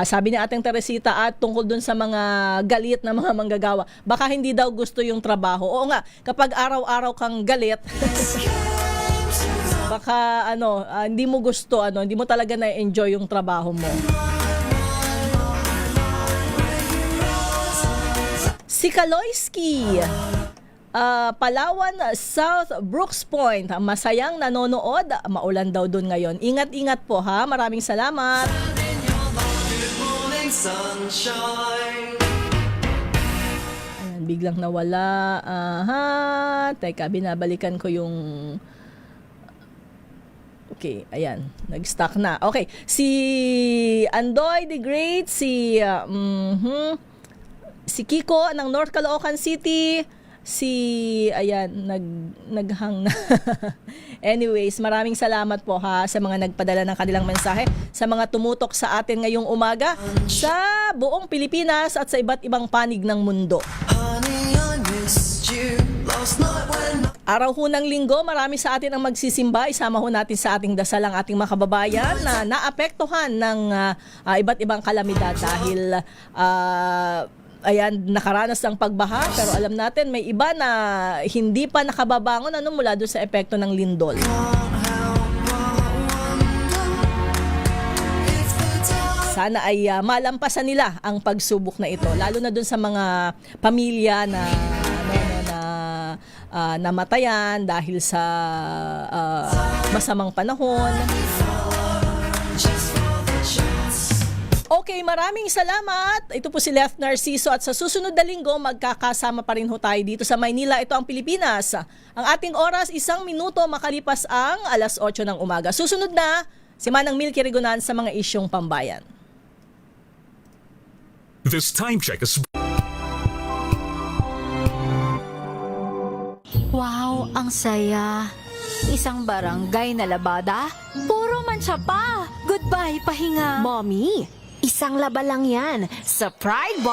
Sabi ni Ating Teresita at tungkol dun sa mga galit na mga manggagawa, baka hindi daw gusto yung trabaho. Oo nga, kapag araw-araw kang galit, baka hindi mo gusto, hindi mo talaga na-enjoy yung trabaho mo. Si Kaloyski, Palawan, South Brooks Point, masayang nanonood, maulan daw doon ngayon. Ingat-ingat po ha, maraming salamat. Ayan, biglang nawala. Teka, binabalikan ko yung... Okay, ayan, nag-stuck na. Okay, si Andoy the Great, si Kiko ng North Caloocan City, naghang na. Anyways, maraming salamat po ha sa mga nagpadala ng kanilang mensahe, sa mga tumutok sa atin ngayong umaga sa buong Pilipinas at sa iba't ibang panig ng mundo. Honey, I missed you last night when Araw ho ng linggo, marami sa atin ang magsisimba. Isama ho natin sa ating dasal ang ating mga kababayan na naapektuhan ng iba't ibang kalamidad dahil nakaranas ng pagbaha. Pero alam natin, may iba na hindi pa nakababangon mula doon sa epekto ng lindol. Sana ay malampasan nila ang pagsubok na ito, lalo na doon sa mga pamilya na namatayan dahil sa masamang panahon. Okay, maraming salamat. Ito po si Left Narciso at sa susunod na linggo magkakasama pa rin ho tayo dito sa Maynila. Ito ang Pilipinas. Ang ating oras, 1 minuto makalipas ang 8:00 ng umaga. Susunod na, si Manang Milky Regonan sa mga isyong pambayan. This time check is... Wow, ang saya. Isang barangay na labada, puro mancha pa. Goodbye, pahinga. Mommy, isang laba lang yan sa Pride